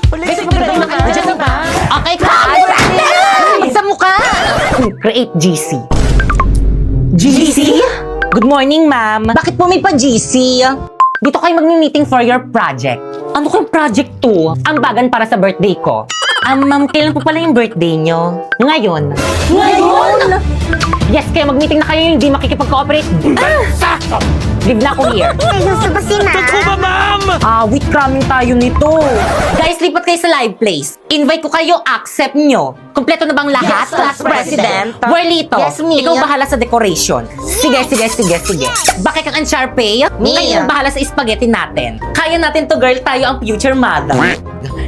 Guys, magdala na kayo. Diyan na ba? Okay, class. Sa mukha. Create GC. GC? Good morning, ma'am. Bakit po may pa-GC? Dito kayo mag-meeting for your project. Ano kayong project to? Ambagan para sa birthday ko. Ma'am, kailan po pala yung birthday nyo? Ngayon. Ngayon? Yes, kaya mag-meeting na kayo yung hindi makikipag-cooperate. Sakto! Live na ako here. Gusto ba si ma'am? Wait, cramming tayo nito. Guys, lipat kayo sa live place. Invite ko kayo, accept nyo. Kompleto na bang lahat? Yes, class president. Warlito, Yes, me. ikaw bahala sa decoration. Sige. Bakit kang Unsharpay? Me. Ngayon bahala sa spaghetti natin. Kaya natin to, girl. Tayo ang future mother.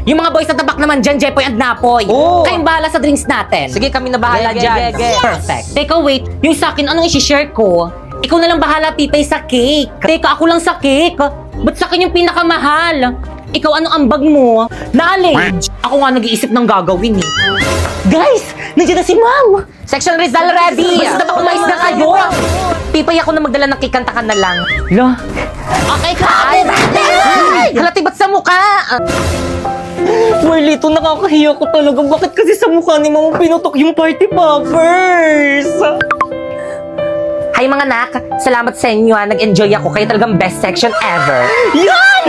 Yung mga boys na tabak naman dyan, Jepoy and Napoy. Oh. Kayong bahala sa drinks natin. Sige, kami na bahala dyan. Perfect. Teka, wait. Yung sa akin, anong isi-share ko? Ikaw na lang bahala, Pipay, sa cake. Teka, ako lang sa cake. Ba't sa akin yung pinakamahal? Ikaw, anong ambag mo? Knowledge. Ako nga nag-iisip ng gagawin eh. Guys, nandiyan na si Ma'am. Section Rizal ready. Basta ba umayos na kayo? Pipay, ako na magdala ng kikanta ka na lang. Lo. Okay, Happy birthday! Halati ba't sa mukha? Marlito, nakakahiya ko talaga. Bakit kasi sa mukha ni Mama pinutok yung party poppers? Hi mga anak, salamat sa inyo Nag-enjoy ako. Kayo talagang best section ever. Yan!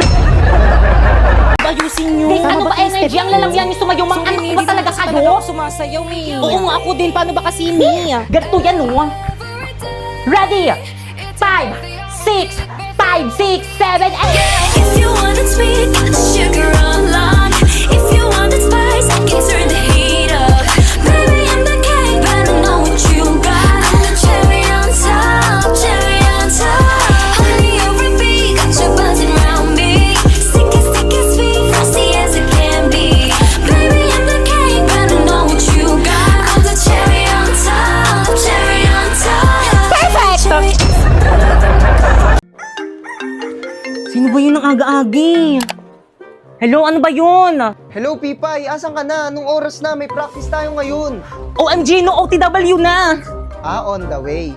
Ayusin nyo. Guys, ano ba energy? Ang lalamyan nyo sumayo. Mga anak ba talaga kayo? Sumasayaw, Mi. Oo nga ako din. Paano ba kasi, Mi? Ganito yan, no? Ready? 5, 6, 5, 6, 7, 8. If you want it sweet, got the sugar on. If you want it spice, I can turn the heat up. Baby, I'm the cake, better know what you got. I'm the cherry on top, cherry on top. Honey, over me, got you buzzing around me. Sticky, sticky, sweet, frosty as it can be. Baby, I'm the cake, better know what you got. I'm the cherry on top, cherry on top. Perfect! Sino ba yun ang aga-agi? Hello, ano ba yun? Hello, Pipay! Asan ka na? Anong oras na? May practice tayo ngayon. OMG, no OTW na! On the way.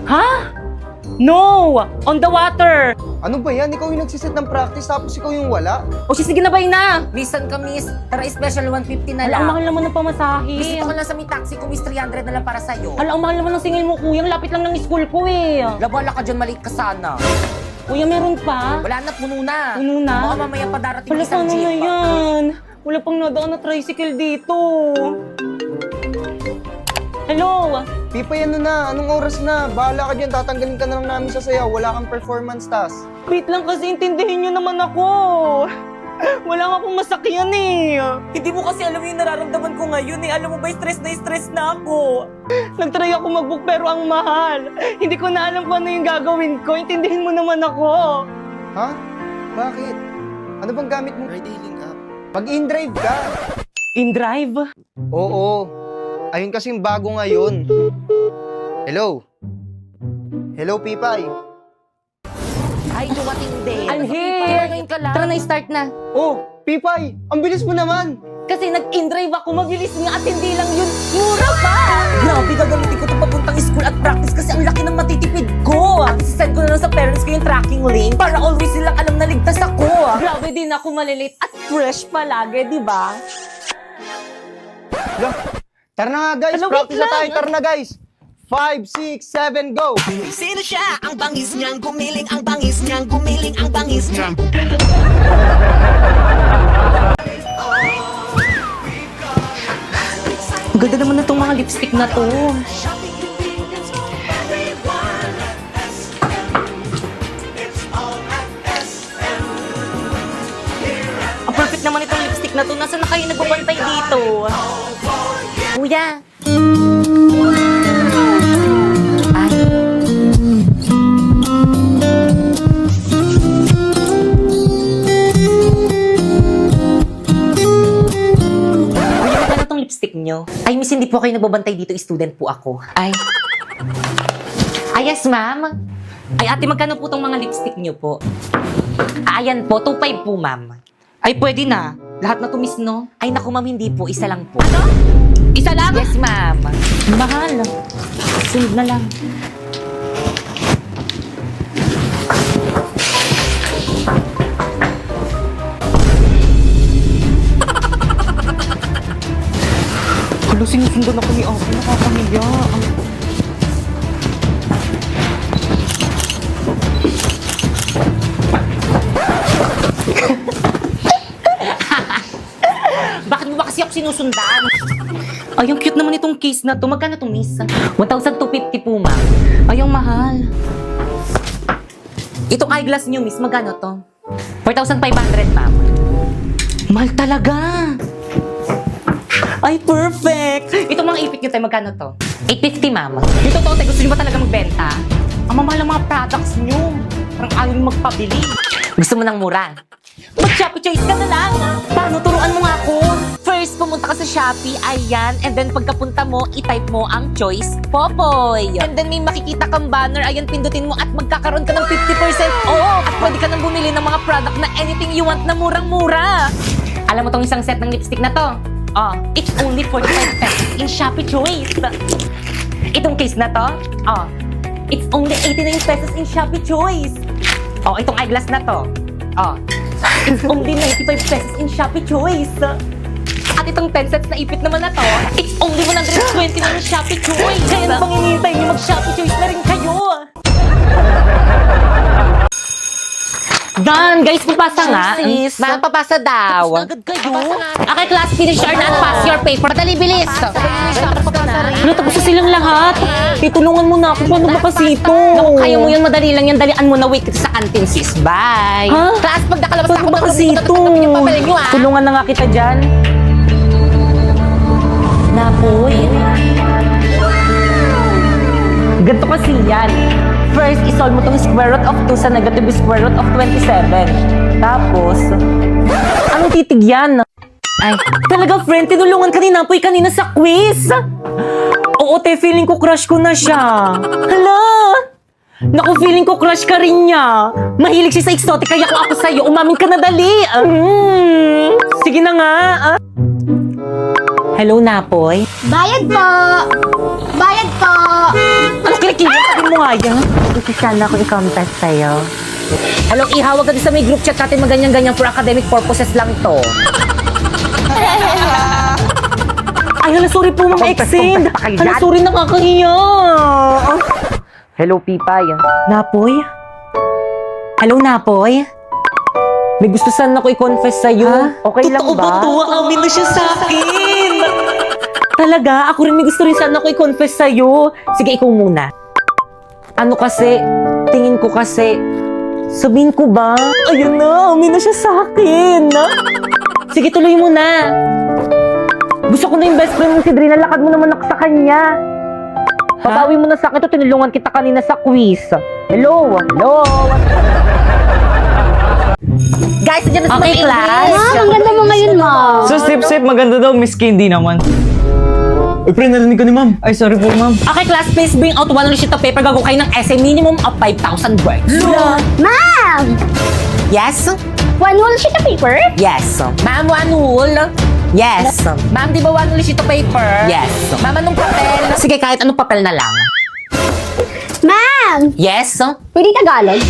Ha? No! On the water! Ano ba yan? Ikaw yung nagsiset ng practice tapos ikaw yung wala? O sige na ba yun na? Listen ka, miss. Tara, special 150 na Ala, lang. ang mahal naman ng pamasahe. Bisita ko lang sa may taxi ko, miss. 300 na lang para sa'yo. Ala, ang mahal naman ng singil mo, kuya. Ang lapit lang ng school ko eh. Labala ka dyan, maliit ka sana. Kuya, meron pa? Wala na, puno na. Puno na? Baka mamaya pa darating Wala, isang paano na jeep. yan? Wala pang nadaan na tricycle dito. Hello? Pipay, ano na? Anong oras na? Bahala ka dyan. Tatanggalin ka na lang namin sa sayaw. Wala kang performance task. Wait lang kasi intindihin nyo naman ako. Wala nga akong masakyan eh. Hindi mo kasi alam yung nararamdaman ko ngayon eh. Alam mo ba, stress na ako. Nagtry ako mag-book pero ang mahal. Hindi ko na alam kung ano yung gagawin ko. Intindihin mo naman ako. Ha? Bakit? Ano bang gamit mo? Ride-hailing app. Mag-in-drive ka. In-drive? Oo. Ayun kasing bago ngayon. Hello? Hello, Pipay? Ay, dumating din. I'm here. Ngayon ka lang. Tara na, start na. Oh, Pipay! Ang bilis mo naman! Kasi nag-in-drive ako, mabilis nga at hindi lang yun. Mura pa! Grabe, gagamitin ko ito papuntang school at practice kasi ang laki ng matitipid ko. Send ko na lang sa parents ko yung tracking link para always silang alam na ligtas ako. Grabe din ako malilate at fresh palagi, di ba? Hello? Tara na nga, guys! Hello, Practice wait na tayo! lang. Tara na, guys! 5, 6, 7, go! Sino siya? Ang bangis niyang gumiling, ang bangis niyang gumiling, ang bangis niyang Ang ganda naman na itong mga lipstick na to. Ang perfect naman itong lipstick na to. Nasaan na kayo nagbabantay dito? Kuya. Kuya, magkano tong lipstick nyo? Ay, miss, hindi po kayo nagbabantay dito. Student po ako. Ay. Ay, yes, ma'am. Ay, ate, magkano po tong mga lipstick nyo po? Ayan po, 2.5 po, ma'am. Ay, pwede na. Lahat na to, miss, no? Ay, naku, ma'am, hindi po. Isa lang po. Isa lang? Yes, ma'am. Mahal. Sunod na lang. sinusundan ako ni Ate, nakakahiya. Bakit mo ba kasi ako sinusundan? Ay, ang cute naman itong case na to. Magkano itong miss? 1,250 po, ma'am. Ay, ang mahal. Itong eyeglass niyo, miss, magkano to? 4,500, ma'am. Mahal talaga. Ay, perfect. Itong mga ipit niyo tayo, magkano to? 850, ma'am. Yung totoo, tayo, gusto niyo ba talaga magbenta? Ang mamahal ng mga products niyo. Parang ayaw niyo magpabili. Gusto mo ng mura? Mag-Shopee Choice ka na lang. Paano? Turuan mo nga ako. First, pumunta ka sa Shopee, ayan. And then pagkapunta mo, itype mo ang Choice Popoy. And then may makikita kang banner, ayan, pindutin mo at magkakaroon ka ng 50% off. At pwede ka nang bumili ng mga product na anything you want na murang-mura. Alam mo tong isang set ng lipstick na to? Oh, it's only 45 pesos in Shopee Choice. Itong case na to? Oh, it's only 89 pesos in Shopee Choice. Oh, itong eyeglass na to? Oh, it's only 95 pesos in Shopee Choice. At itong 10 sets na ipit naman na to, it's only 120 na in Shopee Choice. Kaya na bang hinihintay niyo mag-Shopee Choice na rin kayo? Done! Guys, papasa nga. Sis. Ma'am, papasa daw. Agad kayo. Okay, class, finish your and pass your paper. Madali, bilis. Ano, tapos na silang lahat. Tutulungan mo na ako. Paano ba kasi ito? Naku, kaya mo yun, madali lang yan. Dalian mo na, wait kita sa canteen, sis. Bye. Ha? Class, pag nakalabas Paano ako, ba kasi ito? yung papel nyo, ah. Tulungan na nga kita dyan. Napoy. Ganito kasi yan. First, isolve mo tong square root of 2 sa negative square root of 27. Tapos, anong titig yan? Ay, talaga friend, tinulungan ka ni Napoy kanina sa quiz. Oo, te, feeling ko crush ko na siya. Hala! Naku, feeling ko crush ka rin niya. Mahilig siya sa exotic, kaya kung ako sa'yo, umamin ka na dali. Sige na nga. Hello, Napoy? Bayad po! Bayad po! Ano kilikili? Sabi mo nga yan. Kasi sana ako i-contest sa'yo. Hello, ihawag ka din sa may group chat natin maganyan-ganyan for academic purposes lang to. Ay, hala, sorry po, Ma'am Exend. Hala, sorry, nakakahiya. Hello, Pipay. Napoy? Hello, Napoy? May gusto sana ko i-confess sa'yo. Okay lang ba? Totoo ba to? Amin na siya sa akin. Talaga, ako rin may gusto rin sana ko i-confess sa'yo. Sige, ikaw muna. Ano kasi, tingin ko kasi, sabihin ko ba? Ayun na, amin na siya sa akin. Sige, tuloy mo na. Gusto ko na yung best friend mo si Drina, lakad mo naman ako sa kanya. Pabawi mo na sa akin to, tinulungan kita kanina sa quiz. Hello? Hello? Guys, nandiyan na sa mga class. Ma'am, ang ganda mo ngayon, ma'am. So, sip, maganda daw, Miss Candy naman. Uy, pre, narinig ko ni ma'am. Ay, sorry po, ma'am. Okay, class, please bring out one sheet of paper. Gagawa kayo ng essay minimum of 5,000 words. Ma'am! Yes? One whole sheet of paper? Yes. Ma'am, one wool? Yes. Ma'am, di ba one wool sheet of paper? Yes. Ma'am, anong papel? Sige, kahit anong papel na lang. Ma'am! Yes? Pwede Tagalog?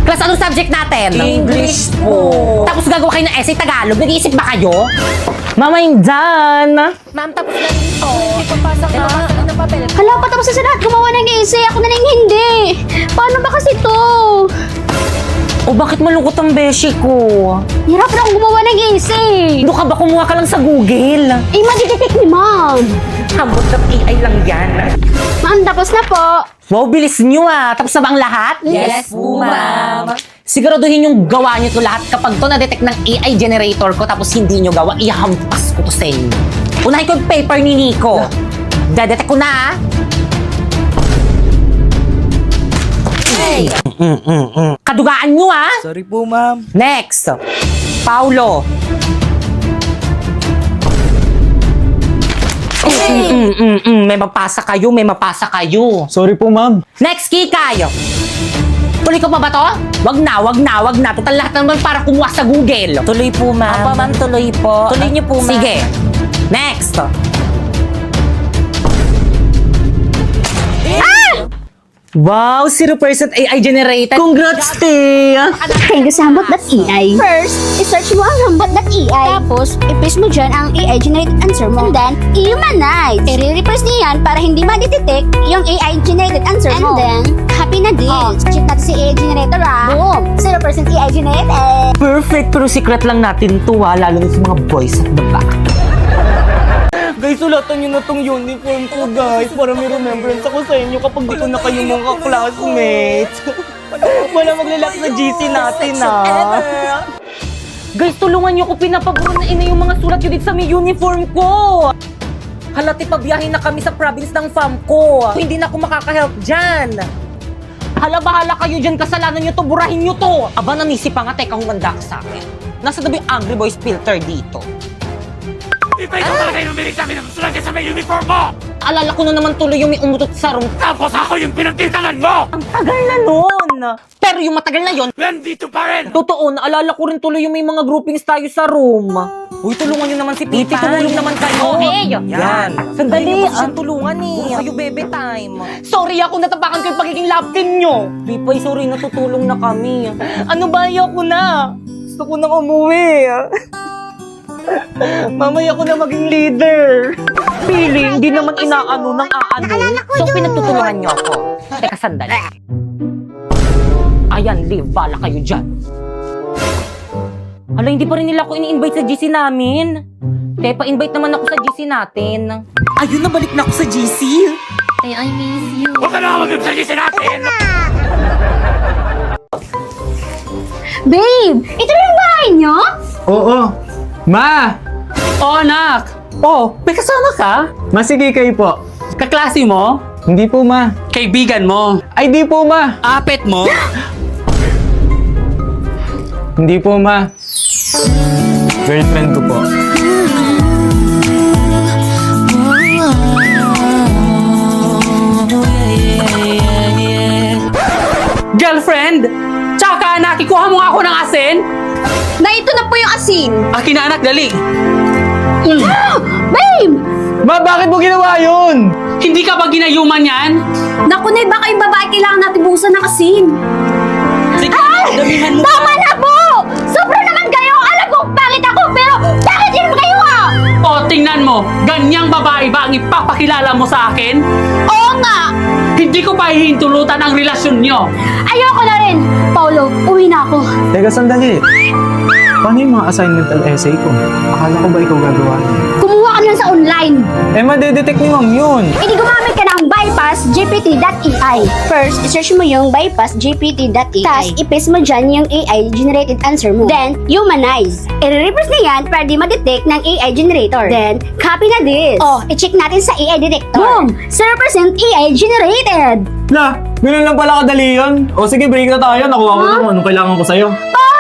Class, anong subject natin? English po. Tapos gagawa kayo ng essay Tagalog. Nag-iisip ba kayo? Mama, I'm done. Ma'am, tapos na dito. Ipapasa ka. Ipapasa ka ng papel. Hala, patapos na sa lahat. Gumawa ng essay. Ako na lang hindi. Paano ba kasi to? O bakit malungkot ang beshi ko? Hirap na akong gumawa ng essay. Ano ka ba? Kumuha ka lang sa Google. Eh, madidetect ni ma'am. Hambot ng AI lang yan. Ma'am, tapos na po. Wow, bilis nyo ah. Tapos na ba ang lahat? Yes po, ma'am. Siguraduhin yung gawa nyo to lahat. Kapag to na-detect ng AI generator ko tapos hindi nyo gawa, ihampas ko to sa inyo. Unahin ko yung paper ni Nico. Dedetect ko na ah. Hey! Kadugaan nyo ah. Sorry po, ma'am. Next. Paulo. May mapasa kayo, may mapasa kayo. Sorry po, ma'am. Next, Kikay. Tuloy ko pa ba to? Wag na, wag na, wag na. Total lahat naman para kumuha sa Google. Tuloy po, ma'am. Apa, ma'am, tuloy po. Tuloy niyo po, ma'am. Sige. Next. Wow, 0% AI generated. Congrats, te! Thank you sa hambot.ai. First, i-search mo ang hambot.ai. Tapos, i-paste mo dyan ang AI-generated answer mo. And then, i-humanize. I-reverse niyan para hindi ma-detect yung AI-generated answer mo. And then, copy na this. Check natin si AI generator Boom! 0% AI generated. Perfect, pero secret lang natin to lalo na sa mga boys at the back. Guys, sulatan nyo na tong uniform ko, guys. Para may remembrance ako sa inyo kapag di ko na kayo mga classmates. Wala maglalak sa GC natin, Guys, tulungan niyo ko, pinapaburo na ina yung mga sulat yun dito sa may uniform ko. Halati pabiyahin na kami sa province ng fam ko. Hindi na ako makaka-help dyan. Hala, bahala kayo dyan, kasalanan niyo to, burahin niyo to. Aba, nanisi pa nga, teka, humanda ka sa akin. Nasa tabi yung Angry Boys filter dito. Ikaw talaga yung umilig sa akin ng sulat sa may uniform mo! Alala ko na naman tuloy yung may umutot sa room. Tapos ako yung pinagtitanan mo! Ang tagal na nun! Pero yung matagal na yon, Nandito pa rin! Totoo, naalala ko rin tuloy yung may mga groupings tayo sa room. uy, tulungan nyo naman si Titi, tumulong naman kayo. Okay. Yan. Sandali, Hindi mo siyang tulungan eh. Puro Kayo bebe time. Sorry ako, natapakan ko yung pagiging love team nyo. Pipay, sorry, natutulong na kami. Ano ba, ayoko na. Gusto ko nang umuwi. Mamaya ko na maging leader. Feeling, hindi naman inaano ng aano. So, pinagtutulungan nyo ako. Teka, sandali. Ayan, Liv, bala kayo dyan. Hala, hindi pa rin nila ako ini-invite sa GC namin. Kaya pa-invite naman ako sa GC natin. Ayun, nabalik na ako sa GC. I miss you. Huwag ka na mag-ibsagisi natin! Babe, ito na yung bahay nyo? Oo. Ma! Oh, anak! Oh, may kasama ka? Masigi kayo po. Kaklase mo? Hindi po, ma. Kaibigan mo? Ay, di po, ma. Apet mo? Hindi po, ma. Girlfriend ko po. Girlfriend? Tsaka anak, ikuha mo nga ako ng asin? Na ito na po yung asin. Akin na anak, dali. Babe! Ma, bakit mo ginawa yun? Hindi ka ba ginayuman yan? Naku na, baka yung babae kailangan natin buhusan ng asin. Sige, damihan mo. Tama na po! Sobra naman kayo! Alam kong pangit ako, pero bakit yun kayo O, tingnan mo. Ganyang babae ba ang ipapakilala mo sa akin? Oo nga! Hindi ko pa hihintulutan ang relasyon nyo. Ayoko na rin! Paulo, uwi na ako. Teka, sandali. Paano yung mga assignmental essay ko? Akala ko ba ikaw gagawa niya? Kumuha ka lang sa online. Eh, madedetect ni ma'am yun. Hindi gumamit ka ng bypassgpt.ai. First, i-search mo yung bypassgpt.ai. Tapos, i-paste mo dyan yung AI-generated answer mo. Then, humanize. I-reverse na yan para di ma-detect ng AI generator. Then, copy na this. Oh, i-check natin sa AI detector. Boom! 0% AI generated. La, ganun lang pala kadali yun. O sige, break na tayo. Nakuha ko na kung anong kailangan ko sa'yo. Oh,